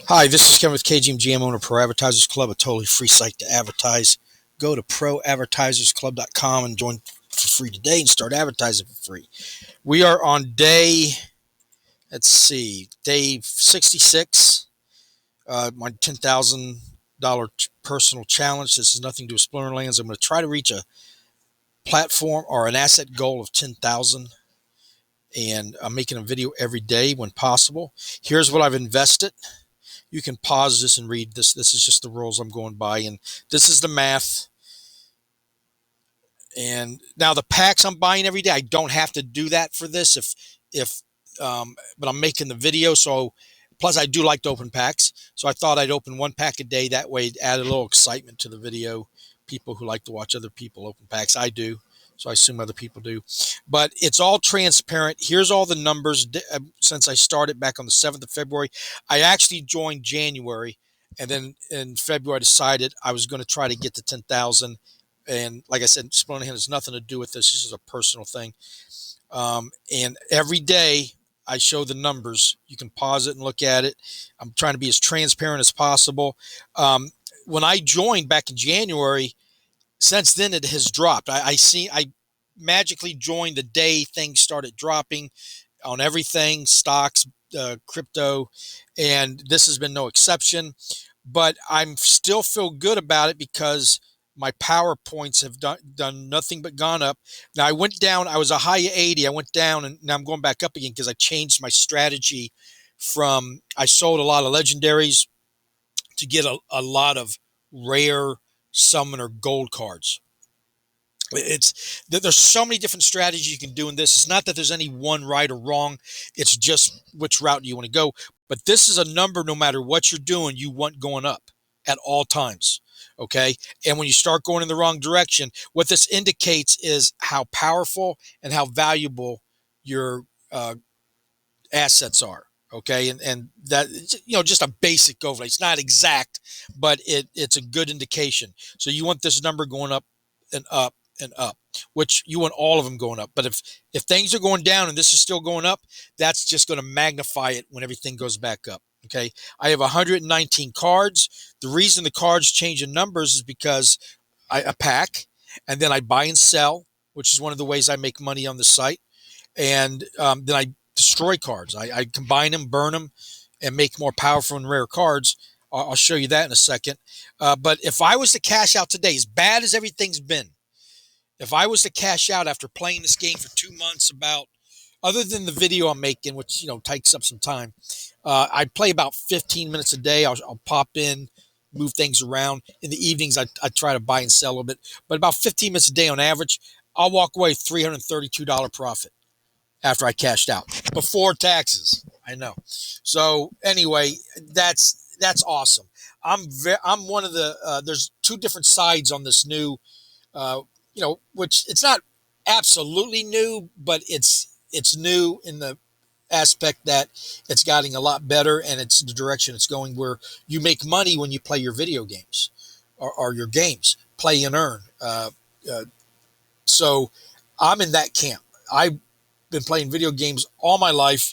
Hi, this is Kevin with KGMGM, owner of ProAdvertisersClub, a totally free site to advertise. Go to ProAdvertisersClub.com and join for free today and start advertising for free. We are on day 66, my $10,000 personal challenge. This is nothing to do with Splinterlands. I'm going to try to reach a platform or an asset goal of 10,000, and I'm making a video every day when possible. Here's what I've invested. You can pause this and read this. This is just the rules I'm going by, and this is the math. And now the packs I'm buying every day, I don't have to do that for this but I'm making the video. So plus I do like to open packs. So I thought I'd open one pack a day. That way it add a little excitement to the video. People who like to watch other people open packs, I do. So I assume other people do. But it's all transparent. Here's all the numbers since I started back on the 7th of February. I actually joined January, and then in February I decided I was going to try to get to 10,000. And like I said, Splinterlands has nothing to do with this. This is a personal thing. And every day I show the numbers. You can pause it and look at it. I'm trying to be as transparent as possible. When I joined back in January, since then it has dropped. I magically joined the day things started dropping on everything, stocks, crypto, and this has been no exception. But I'm still feel good about it because my PowerPoints have done nothing but gone up. Now I went down. I was a high of 80. I went down, and now I'm going back up again because I changed my strategy from I sold a lot of legendaries to get a lot of rare summoner gold cards. There's so many different strategies you can do in this. It's not that there's any one right or wrong. It's just which route you want to go. But this is a number, no matter what you're doing, you want going up at all times. Okay. And when you start going in the wrong direction, what this indicates is how powerful and how valuable your assets are. Okay. And that, just a basic overlay. It's not exact, but it's a good indication. So you want this number going up and up and up, which you want all of them going up. But if things are going down and this is still going up, that's just going to magnify it when everything goes back up. Okay. I have 119 cards. The reason the cards change in numbers is because I pack, and then I buy and sell, which is one of the ways I make money on the site. And then I destroy cards. I combine them, burn them, and make more powerful and rare cards. I'll show you that in a second. But if I was to cash out today, as bad as everything's been, if I was to cash out after playing this game for 2 months, other than the video I'm making, which takes up some time, I play about 15 minutes a day. I'll pop in, move things around. In the evenings, I try to buy and sell a little bit, but about 15 minutes a day on average, I'll walk away $332 profit after I cashed out before taxes. I know. So anyway, that's awesome. I'm one of the there's two different sides on this new which it's not absolutely new, but it's new in the aspect that it's getting a lot better, and it's the direction it's going, where you make money when you play your video games or your games, play and earn. So I'm in that camp. I've been playing video games all my life,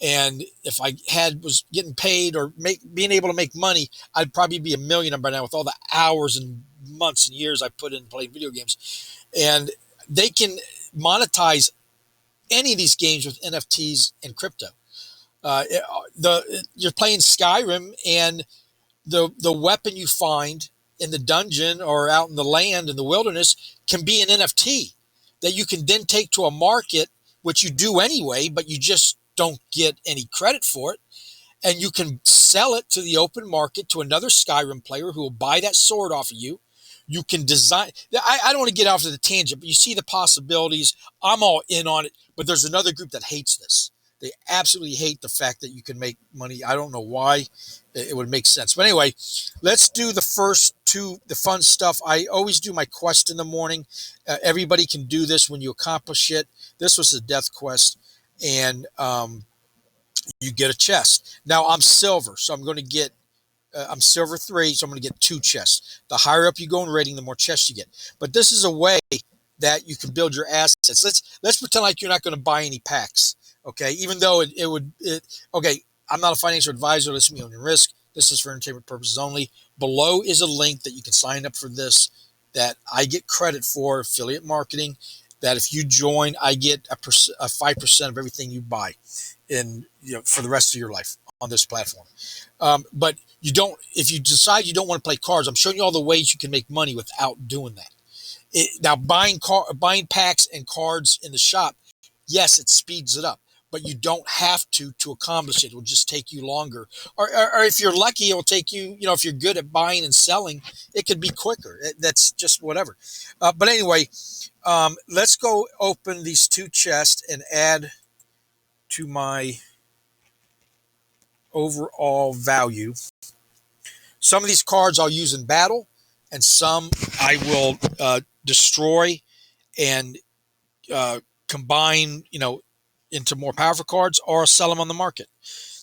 and if I was getting paid or being able to make money, I'd probably be a millionaire by now with all the hours and months and years I put in playing video games. And they can monetize any of these games with NFTs and crypto. You're playing Skyrim, and the weapon you find in the dungeon or out in the land in the wilderness can be an NFT that you can then take to a market, which you do anyway, but you just don't get any credit for it. And you can sell it to the open market to another Skyrim player who will buy that sword off of you. You can design. I don't want to get off to the tangent, but you see the possibilities. I'm all in on it. But there's another group that hates this. They absolutely hate the fact that you can make money. I don't know why. It would make sense. But anyway, let's do the first two, the fun stuff. I always do my quest in the morning. Everybody can do this when you accomplish it. This was a death quest, and you get a chest. Now I'm silver, so I'm going to get. I'm silver 3, so I'm going to get 2 chests. The higher up you go in rating, the more chests you get. But this is a way that you can build your assets. Let's pretend like you're not going to buy any packs. Okay, even though okay, I'm not a financial advisor. Let's be on your risk. This is for entertainment purposes only. Below is a link that you can sign up for this, that I get credit for, affiliate marketing, that if you join, I get a 5% of everything you buy for the rest of your life on this platform. But you don't, if you decide you don't want to play cards, I'm showing you all the ways you can make money without doing that. Now, buying packs and cards in the shop, yes, it speeds it up, but you don't have to accomplish it. It will just take you longer. Or if you're lucky, it will take you, if you're good at buying and selling, it could be quicker. That's just whatever. But anyway, let's go open these 2 chests and add to my overall value. Some of these cards I'll use in battle, and some I will destroy and combine, into more powerful cards, or sell them on the market.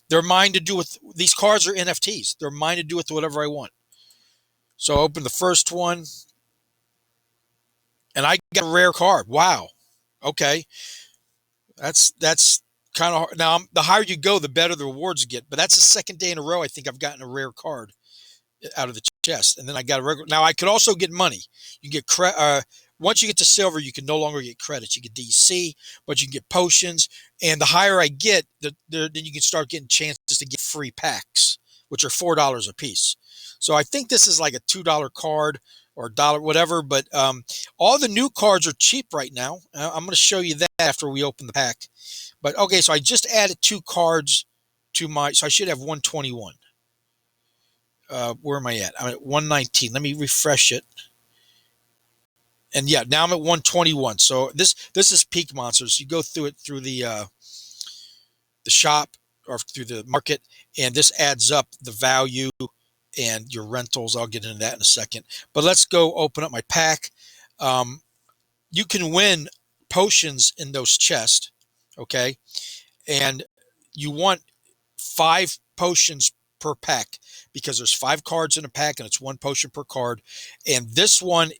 They're mine to do with, these cards are NFTs. They're mine to do with whatever I want. So I open the first one, and I get a rare card. Wow. Okay. That's kind of hard. Now, the higher you go, the better the rewards get. But that's the second day in a row I think I've gotten a rare card out of the chest. And then I got a regular. Now, I could also get money. You get once you get to silver, you can no longer get credits. You get DC, but you can get potions. And the higher I get, then you can start getting chances to get free packs, which are $4 a piece. So I think this is like a $2 card or $1, whatever. But all the new cards are cheap right now. I'm going to show you that after we open the pack. But okay, so I just added 2 cards to so I should have 121. Where am I at? I'm at 119. Let me refresh it. And yeah, now I'm at 121. So this is peak monsters. You go through it through the shop or through the market, and this adds up the value and your rentals. I'll get into that in a second. But let's go open up my pack. You can win potions in those chests, okay? And you want 5 potions per pack, because there's 5 cards in a pack and it's 1 potion per card. And this one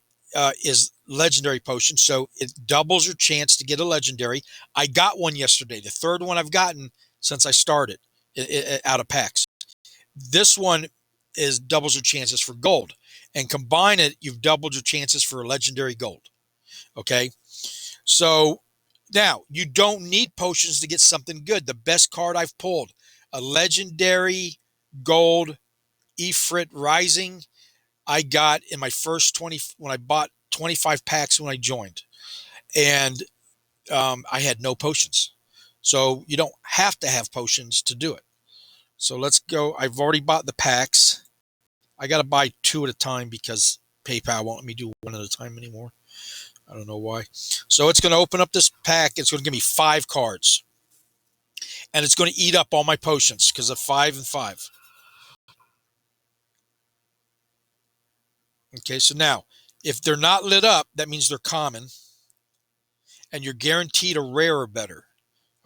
is legendary potion, so it doubles your chance to get a legendary. I got one yesterday, the 3rd one I've gotten since I started out of packs. This one doubles your chances for gold, and combine it, you've doubled your chances for a legendary gold. Okay, so now you don't need potions to get something good. The best card I've pulled, a legendary gold Ifrit Rising, I got in my first 20 when I bought 25 packs when I joined, and I had no potions. So you don't have to have potions to do it. So let's go. I've already bought the packs. I got to buy 2 at a time because PayPal won't let me do 1 at a time anymore. I don't know why. So it's going to open up this pack. It's going to give me 5 cards, and it's going to eat up all my potions because of 5 and 5. Okay, so now, if they're not lit up, that means they're common, and you're guaranteed a rare or better.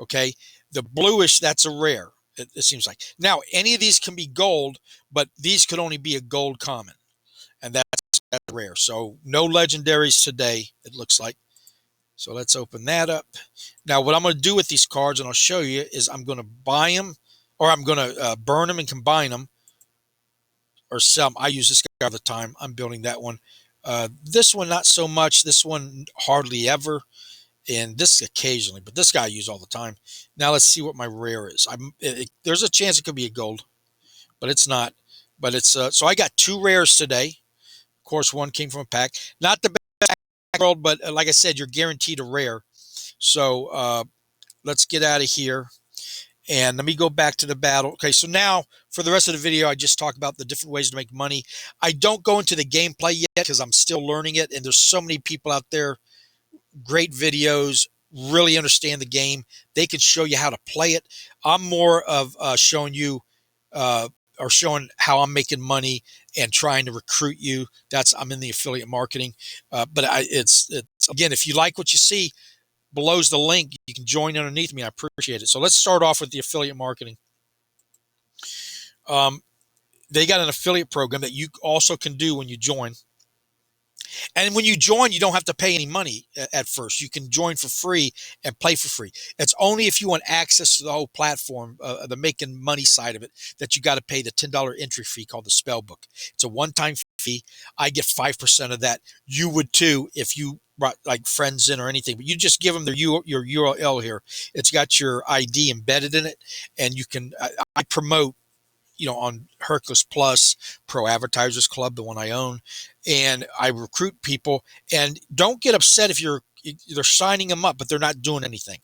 Okay, the bluish, that's a rare, it seems like. Now, any of these can be gold, but these could only be a gold common, and that's rare. So no legendaries today, it looks like. So let's open that up. Now, what I'm going to do with these cards, and I'll show you, is I'm going to buy them, or I'm going to burn them and combine them, or sell them. I use this guy all the time. I'm building that one. This one, not so much. This one, hardly ever. And this occasionally, but this guy I use all the time. Now let's see what my rare is. There's a chance it could be a gold, but it's not. But it's so I got 2 rares today. Of course, 1 came from a pack. Not the best pack in the world, but like I said, you're guaranteed a rare. So let's get out of here. And let me go back to the battle. Okay, so now for the rest of the video, I just talk about the different ways to make money. I don't go into the gameplay yet because I'm still learning it. And there's so many people out there, great videos, really understand the game. They can show you how to play it. I'm more of showing you or showing how I'm making money and trying to recruit you. I'm in the affiliate marketing. But it's again, if you like what you see, below's the link. You can join underneath me. I appreciate it. So let's start off with the affiliate marketing. They got an affiliate program that you also can do when you join. And when you join, you don't have to pay any money at first. You can join for free and play for free. It's only if you want access to the whole platform, the making money side of it, that you got to pay the $10 entry fee called the spell book. It's a one-time fee. I get 5% of that. You would too if you brought like friends in or anything. But you just give them your URL here. It's got your ID embedded in it, and you can. I promote, on Hercules Plus, Pro Advertisers Club, the one I own, and I recruit people. And don't get upset if they're signing them up, but they're not doing anything,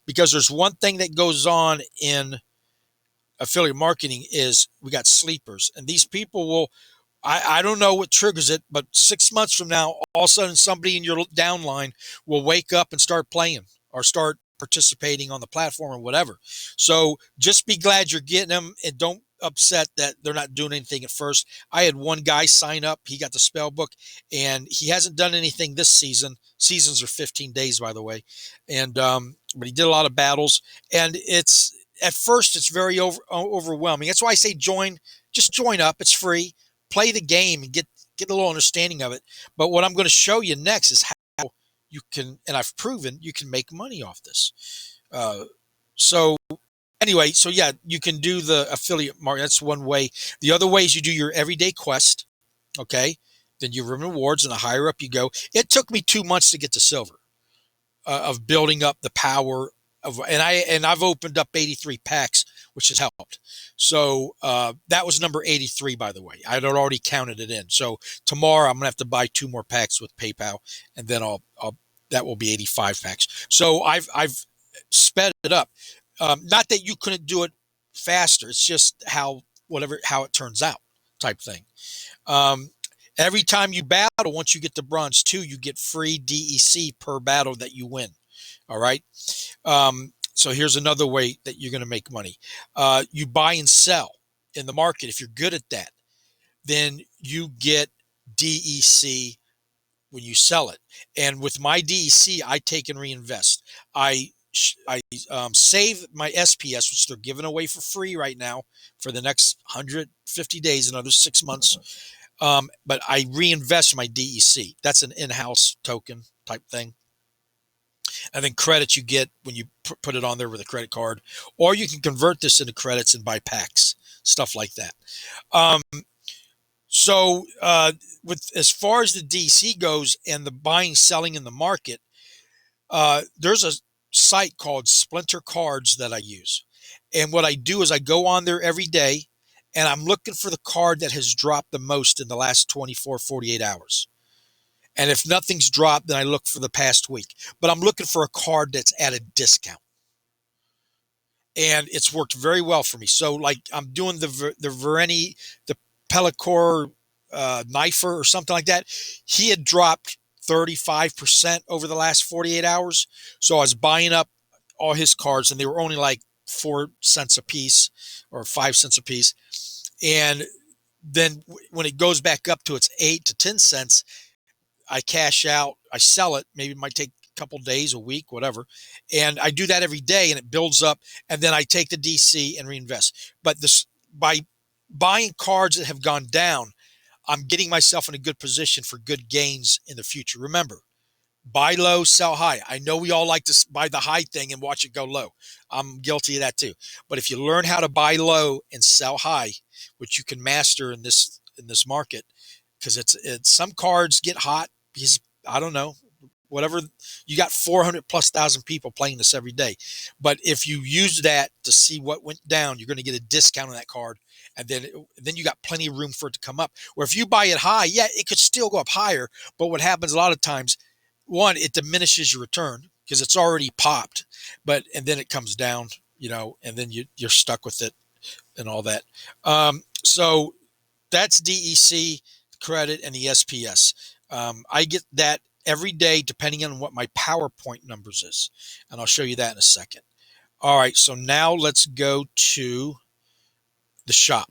because there's one thing that goes on in affiliate marketing is we got sleepers, and these people will. I don't know what triggers it, but 6 months from now, all of a sudden somebody in your downline will wake up and start playing or start participating on the platform or whatever. So just be glad you're getting them, and don't upset that they're not doing anything at first. I had one guy sign up. He got the spell book, and he hasn't done anything this season. Seasons are 15 days, by the way. And, but he did a lot of battles, and at first it's very overwhelming. That's why I say just join up. It's free. Play the game and get a little understanding of it. But what I'm going to show you next is how you can, and I've proven you can make money off this. So anyway, so yeah, you can do the affiliate marketing. That's one way. The other way is you do your everyday quest. Okay. Then you earn rewards, and the higher up you go. It took me 2 months to get to silver, of building up the power of, and I've opened up 83 packs, which has helped. So that was number 83, by the way. I had already counted it in. So tomorrow I'm gonna have to buy 2 more packs with PayPal, and then I'll that will be 85 packs. So I've sped it up. Not that you couldn't do it faster. It's just how it turns out, type thing. Every time you battle, once you get to bronze 2, you get free DEC per battle that you win. All right. So here's another way that you're going to make money. You buy and sell in the market. If you're good at that, then you get DEC when you sell it. And with my DEC, I take and reinvest. I save my SPS, which they're giving away for free right now for the next 150 days, another 6 months. But I reinvest my DEC. That's an in-house token type thing. And then credits you get when you put it on there with a credit card, or you can convert this into credits and buy packs, stuff like that. So with as far as the DC goes and the buying, selling in the market, there's a site called Splinter Cards that I use. And what I do is I go on there every day, and I'm looking for the card that has dropped the most in the last 24, 48 hours. And if nothing's dropped, then I look for the past week. But I'm looking for a card that's at a discount. And it's worked very well for me. So like I'm doing the Vereni, the Pellicor Knifer or something like that. He had dropped 35% over the last 48 hours. So I was buying up all his cards, and they were only like 4 cents a piece or 5 cents a piece. And then when it goes back up to its 8 to 10 cents, I cash out, I sell it. Maybe it might take a couple days, a week, whatever. And I do that every day, and it builds up. And then I take the DC and reinvest. But by buying cards that have gone down, I'm getting myself in a good position for good gains in the future. Remember, buy low, sell high. I know we all like to buy the high thing and watch it go low. I'm guilty of that too. But if you learn how to buy low and sell high, which you can master in this market, because it's some cards get hot because I don't know, whatever, you got 400,000+ people playing this every day. But if you use that to see what went down, you're going to get a discount on that card, and then you got plenty of room for it to come up. Or if you buy it high, yeah, it could still go up higher. But what happens a lot of times, one, it diminishes your return because it's already popped, and then it comes down, and then you're stuck with it and all that. So that's DEC, credit, and the SPS. I get that every day depending on what my PowerPoint numbers is, and I'll show you that in a second. All right, so now let's go to the shop.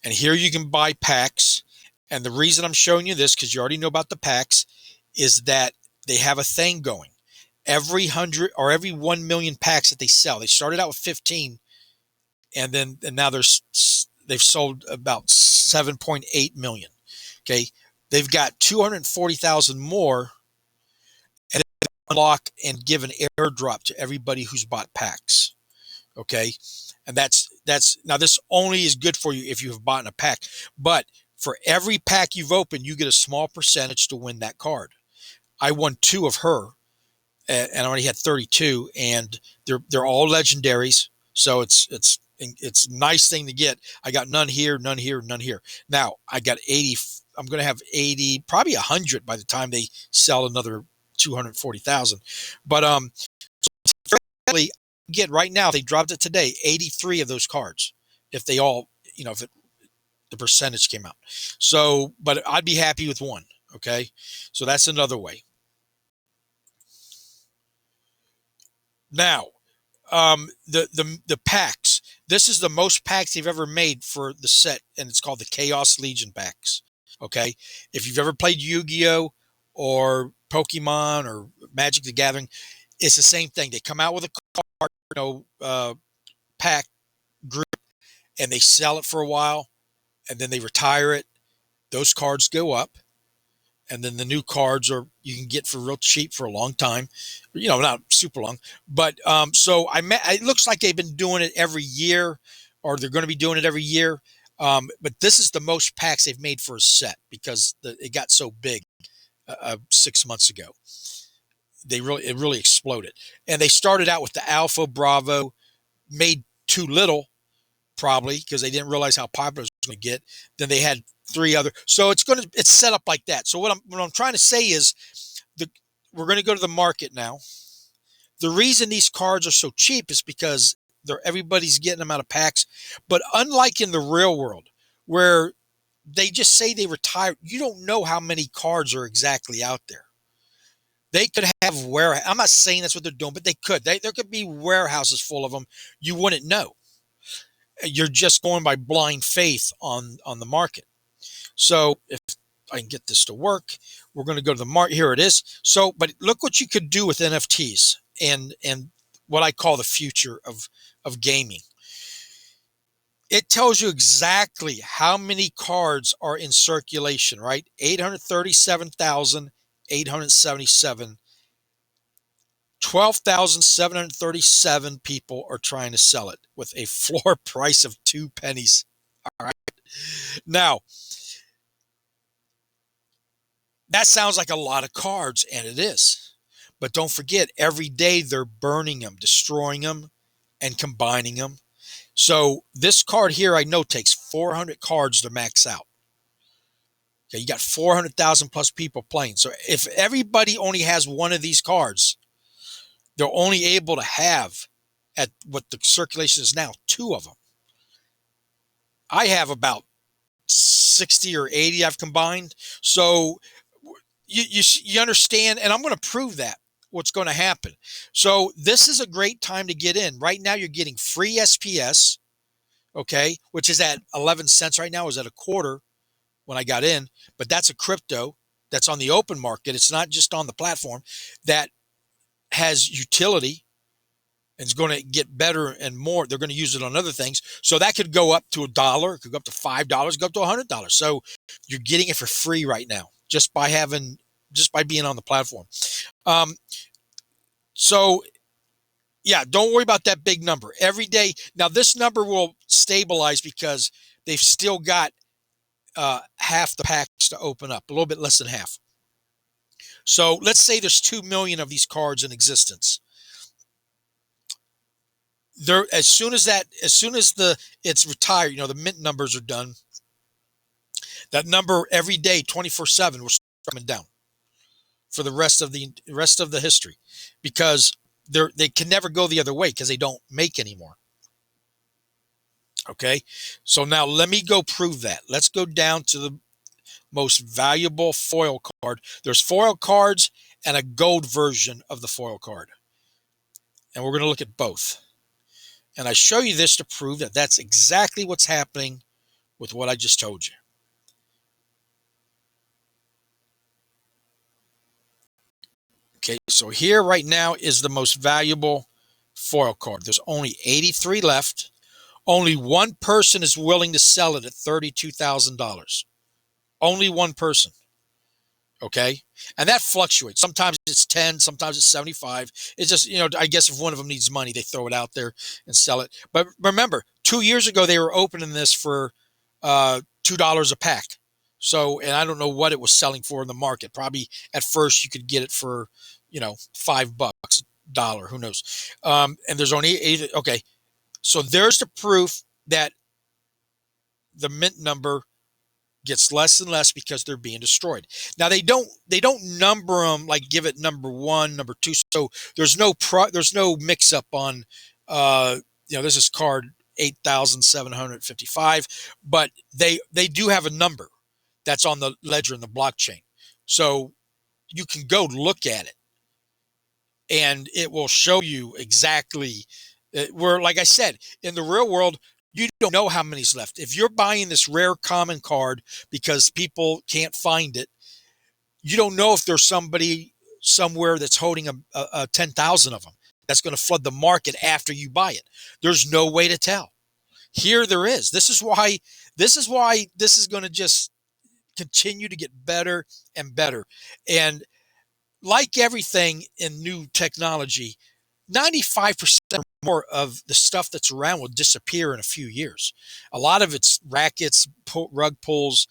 And here you can buy packs. And the reason I'm showing you this, because you already know about the packs, is that they have a thing going. Every 100 or every 1 million packs that they sell, they started out with 15, and now they've sold about 7.8 million. Okay. They've got 240,000 more, and unlock and give an airdrop to everybody who's bought packs. Okay. And that's now this only is good for you if you have bought in a pack, but for every pack you've opened, you get a small percentage to win that card. I won 2 of her, and I already had 32, and they're all legendaries. So it's a nice thing to get. I got none here, none here, none here. Now I got 80. I'm going to have 80, probably 100 by the time they sell another 240,000. But get right now, they dropped it today, 83 of those cards. If they all, if the percentage came out. So, but I'd be happy with 1. Okay. So that's another way. Now, the packs. This is the most packs they've ever made for the set, and it's called the Chaos Legion packs. Okay. If you've ever played Yu-Gi-Oh! Or Pokemon or Magic the Gathering, it's the same thing. They come out with a card, pack group, and they sell it for a while, and then they retire it. Those cards go up, and then the new cards you can get for real cheap for a long time, not super long. But so it looks like they've been doing it every year, or they're going to be doing it every year. But this is the most packs they've made for a set because it got so big 6 months ago. It really exploded, and they started out with the Alpha Bravo, made too little, probably because they didn't realize how popular it was going to get. Then they had 3 other, so it's set up like that. So what I'm trying to say is, we're going to go to the market now. The reason these cards are so cheap is because everybody's getting them out of packs. But unlike in the real world, where they just say they retire, you don't know how many cards are exactly out there. They could have warehouse. I'm not saying that's what they're doing, but they could. There could be warehouses full of them. You wouldn't know. You're just going by blind faith on the market. So if I can get this to work, we're going to go to the market. Here it is. So, but look what you could do with NFTs and what I call the future of gaming. It tells you exactly how many cards are in circulation, right? 837,877. 12,737 people are trying to sell it with a floor price of 2 pennies. All right. Now, that sounds like a lot of cards, and it is. But don't forget, every day they're burning them, destroying them, and combining them. So this card here, I know, takes 400 cards to max out. Okay, you got 400,000 plus people playing. So if everybody only has 1 of these cards, they're only able to have, at what the circulation is now, 2 of them. I have about 60 or 80 I've combined. So you understand, and I'm going to prove that what's going to happen. So this is a great time to get in. Right now you're getting free SPS, okay, which is at 11 cents right now. It was at a quarter when I got in, but that's a crypto that's on the open market. It's not just on the platform that has utility and is going to get better and more. They're going to use it on other things. So that could go up to $1, it could go up to $5, go up to $100. So you're getting it for free right now just by being on the platform. So yeah, don't worry about that big number every day. Now this number will stabilize because they've still got half the packs to open up, a little bit less than half. So let's say there's 2 million of these cards in existence. As soon as it's retired, the mint numbers are done. That number every day, 24/7, will start coming down for the rest of the history, because they can never go the other way because they don't make anymore. Okay, so now let me go prove that. Let's go down to the most valuable foil card. There's foil cards and a gold version of the foil card, and we're going to look at both. And I show you this to prove that that's exactly what's happening with what I just told you. Okay, so here right now is the most valuable foil card. There's only 83 left. Only one person is willing to sell it at $32,000. Only one person. Okay. And that fluctuates. Sometimes it's 10, sometimes it's 75. It's just, I guess if one of them needs money, they throw it out there and sell it. But remember, 2 years ago, they were opening this for $2 a pack. So, and I don't know what it was selling for in the market. Probably at first you could get it for, $5, dollar, who knows? And there's only eight. Okay. So there's the proof that the mint number gets less and less because they're being destroyed. Now they don't number them, like give it number one, number two. So there's no mix up on this is card 8,755, but they do have a number that's on the ledger in the blockchain. So you can go look at it and it will show you exactly where, like I said, in the real world, you don't know how many's left. If you're buying this rare common card because people can't find it, you don't know if there's somebody somewhere that's holding a 10,000 of them that's going to flood the market after you buy it. There's no way to tell. Here there is. This is why this is going to just continue to get better and better. And like everything in new technology, 95% or more of the stuff that's around will disappear in a few years. A lot of it's rackets, rug pulls.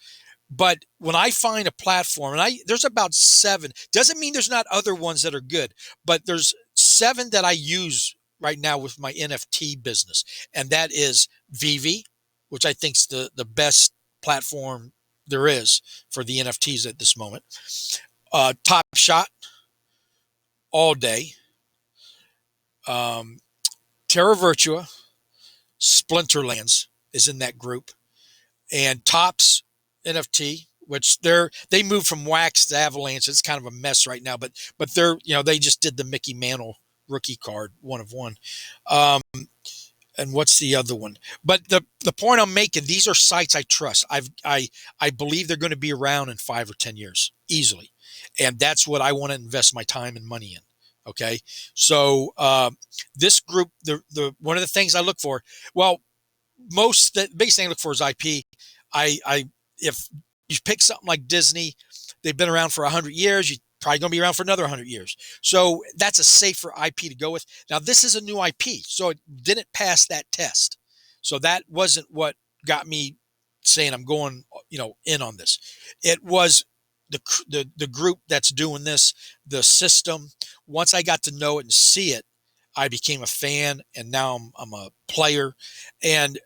But when I find a platform, and there's about 7, doesn't mean there's not other ones that are good, but there's 7 that I use right now with my NFT business. And that is Vivi, which I think is the best platform there is for the NFTs at this moment. Top Shot, all day. Terra Virtua, Splinterlands is in that group, and Tops NFT, which they moved from Wax to Avalanche. It's kind of a mess right now, but they just did the Mickey Mantle rookie card, one of one. And what's the other one? But the point I'm making, these are sites I trust. I believe they're going to be around in 5 or 10 years easily, and that's what I want to invest my time and money in. Okay, so this group, the one of the things I look for, well, the biggest thing I look for is IP. If you pick something like Disney, they've been around for 100 years. You're probably going to be around for another 100 years. So that's a safer IP to go with. Now this is a new IP, so it didn't pass that test. So that wasn't what got me saying I'm going, in on this. It was the group that's doing this, the system. Once I got to know it and see it, I became a fan, and now I'm a player. And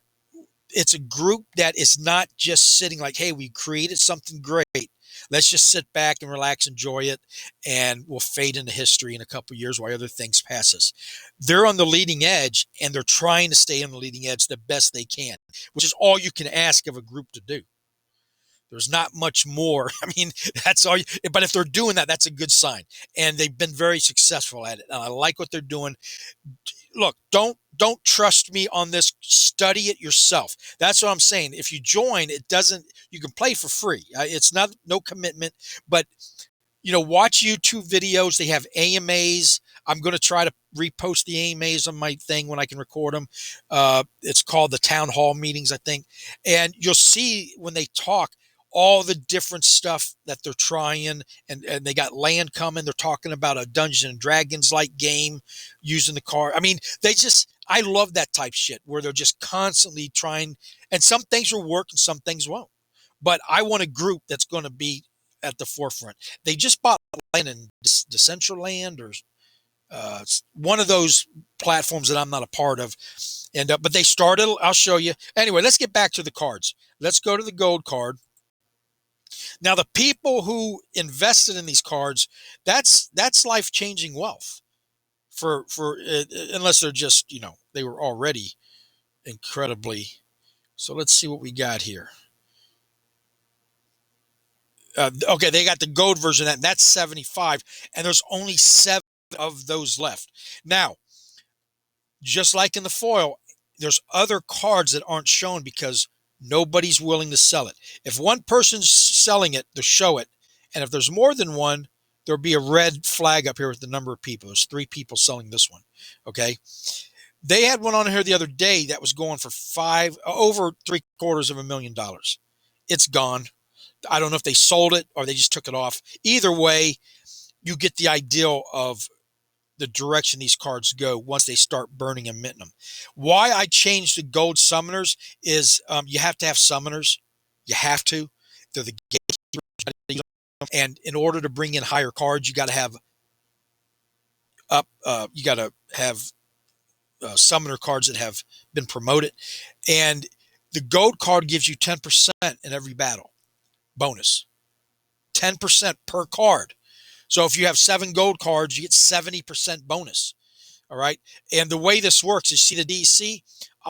it's a group that is not just sitting like, hey, we created something great. Let's just sit back and relax, enjoy it, and we'll fade into history in a couple of years while other things pass us. They're on the leading edge, and they're trying to stay on the leading edge the best they can, which is all you can ask of a group to do. There's not much more. I mean, that's all. But if they're doing that, that's a good sign. And they've been very successful at it. And I like what they're doing. Look, don't trust me on this. Study it yourself. That's what I'm saying. If you join, you can play for free. It's no commitment, but watch YouTube videos. They have AMAs. I'm going to try to repost the AMAs on my thing when I can record them. It's called the town hall meetings, I think. And you'll see when they talk, all the different stuff that they're trying, and they got land coming. They're talking about a Dungeons and Dragons like game using the card. I mean, I love that type shit where they're just constantly trying, and some things will work and some things won't. But I want a group that's going to be at the forefront. They just bought land in Decentraland or one of those platforms that I'm not a part of. And but they started. I'll show you. Anyway, let's get back to the cards. Let's go to the gold card. Now, the people who invested in these cards, that's life-changing wealth for unless they're just, they were already incredibly. So let's see what we got here. Okay, they got the gold version of that, and that's 75, and there's only 7 of those left. Now, just like in the foil, there's other cards that aren't shown because nobody's willing to sell it. If one person's selling it, they'll show it. And if there's more than one, there'll be a red flag up here with the number of people. There's 3 people selling this one. Okay. They had one on here the other day that was going for over $750,000. It's gone. I don't know if they sold it or they just took it off. Either way, you get the idea of the direction these cards go once they start burning and minting them. Why I changed the gold summoners is you have to have summoners. You have to. They're the gatekeepers. And in order to bring in higher cards, you got to have summoner cards that have been promoted. And the gold card gives you 10% in every battle bonus. 10% per card. So if you have 7 gold cards, you get 70% bonus. All right. And the way this works is, see the DC,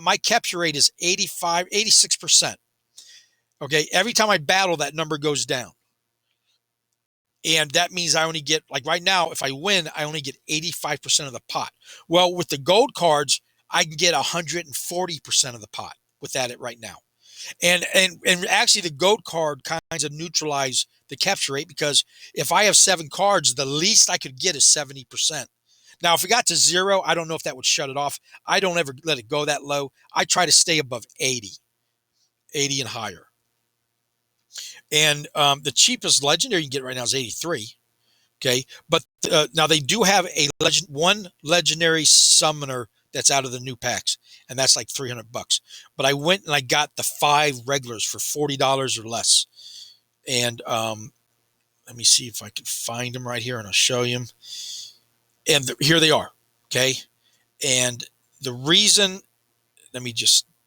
my capture rate is 86%. Okay. Every time I battle, that number goes down. And that means I only get, like right now, if I win, I only get 85% of the pot. Well, with the gold cards, I can get 140% of the pot with that right now. And actually the gold card kinds of neutralize the capture rate, because if I have 7 cards, the least I could get is 70%. Now, if it got to 0, I don't know if that would shut it off. I don't ever let it go that low. I try to stay above 80 and higher. And the cheapest legendary you can get right now is 83. Okay. But now they do have one legendary summoner that's out of the new packs, and that's like $300. But I went and I got the 5 regulars for $40 or less. And let me see if I can find them right here, and I'll show you them. And here they are. Okay. And the reason,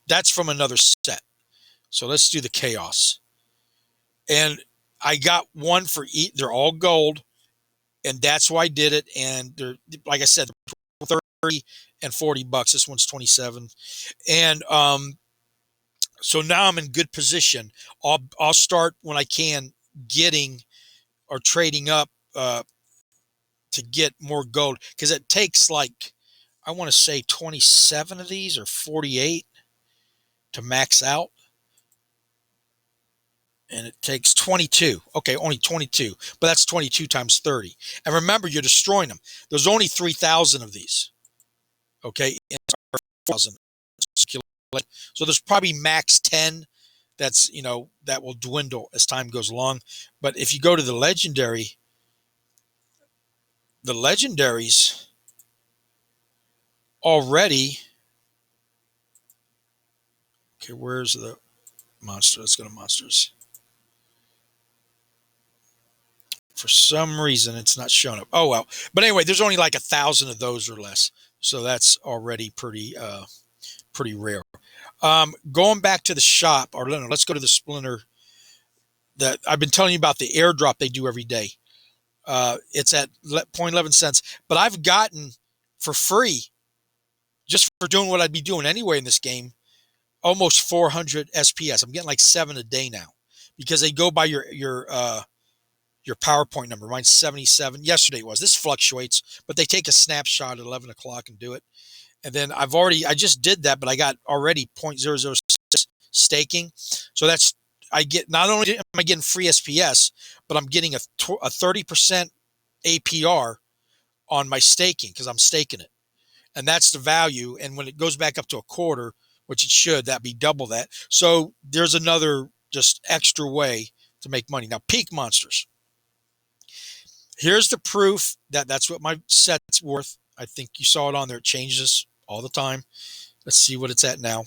that's from another set. So let's do the chaos. And I got one for each. They're all gold, and that's why I did it. And they're, like I said, $30 and $40. This one's 27. And so now I'm in good position. I'll start when I can getting or trading up to get more gold, because it takes like, I want to say 27 of these or 48 to max out. And it takes 22. Okay, only 22. But that's 22 times 30. And remember, you're destroying them. There's only 3,000 of these. Okay, and 4,000. So there's probably max 10. That's, that will dwindle as time goes along. But if you go to the legendaries, already. Okay, where's the monster? Let's go to monsters. For some reason, it's not showing up. Oh, well. But anyway, there's only like 1,000 of those or less. So that's already pretty rare. Going back to the shop, or no, let's go to the Splinter that I've been telling you about, the airdrop they do every day. It's at 0.11 cents. But I've gotten for free, just for doing what I'd be doing anyway in this game, almost 400 SPS. I'm getting like 7 a day now, because they go by your PowerPoint number. Mine's 77. Yesterday it was. This fluctuates, but they take a snapshot at 11 o'clock and do it. And then I just did that, but I got already 0.006 staking. So not only am I getting free SPS, but I'm getting a 30% APR on my staking, because I'm staking it. And that's the value. And when it goes back up to a quarter, which it should, that'd be double that. So there's another just extra way to make money. Now, peak monsters. Here's the proof that that's what my set's worth. I think you saw it on there. It changes all the time. Let's see what it's at now.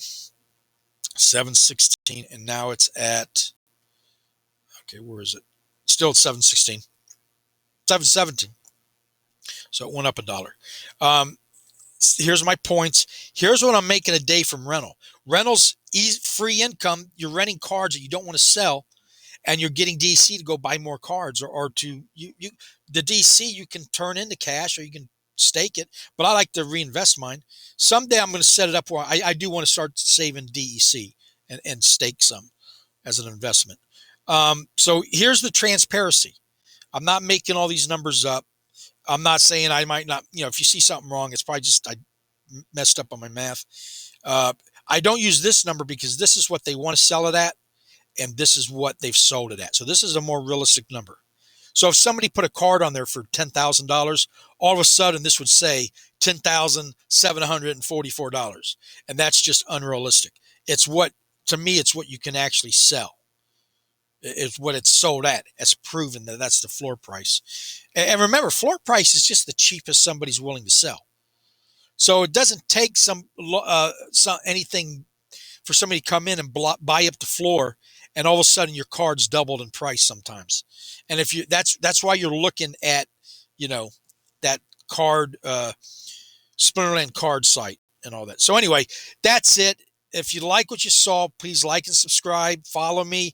716, and now it's at, okay, where is it? Still at 716. 717. So it went up $1. Here's my points. Here's what I'm making a day from rental. Rental's free income. You're renting cards that you don't want to sell, and you're getting DC to go buy more cards, or to the DC you can turn into cash, or you can stake it. But I like to reinvest mine. Someday I'm going to set it up where I do want to start saving DEC and stake some as an investment. So here's the transparency. I'm not making all these numbers up. I'm not saying I might not, if you see something wrong, it's probably just I messed up on my math. I don't use this number because this is what they want to sell it at, and this is what they've sold it at. So this is a more realistic number. So if somebody put a card on there for $10,000, all of a sudden this would say $10,744. And that's just unrealistic. It's what, to me, it's what you can actually sell. It's what it's sold at. It's proven that that's the floor price. And remember, floor price is just the cheapest somebody's willing to sell. So it doesn't take anything for somebody to come in and buy up the floor, and all of a sudden your card's doubled in price sometimes. And if you that's why you're looking at, that card, Splinterland card site and all that. So anyway, that's it. If you like what you saw, please like and subscribe. Follow me.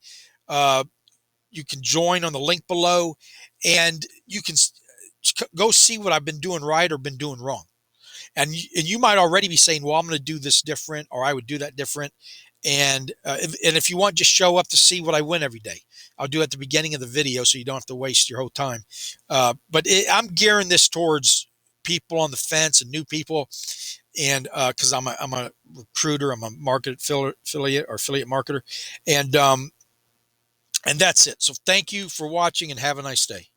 You can join on the link below, and you can go see what I've been doing right or been doing wrong. And you might already be saying, well, I'm going to do this different, or I would do that different. And if you want, just show up to see what I win every day. I'll do it at the beginning of the video so you don't have to waste your whole time. But I'm gearing this towards people on the fence and new people. And because I'm a recruiter, I'm a market affiliate marketer. And that's it. So thank you for watching, and have a nice day.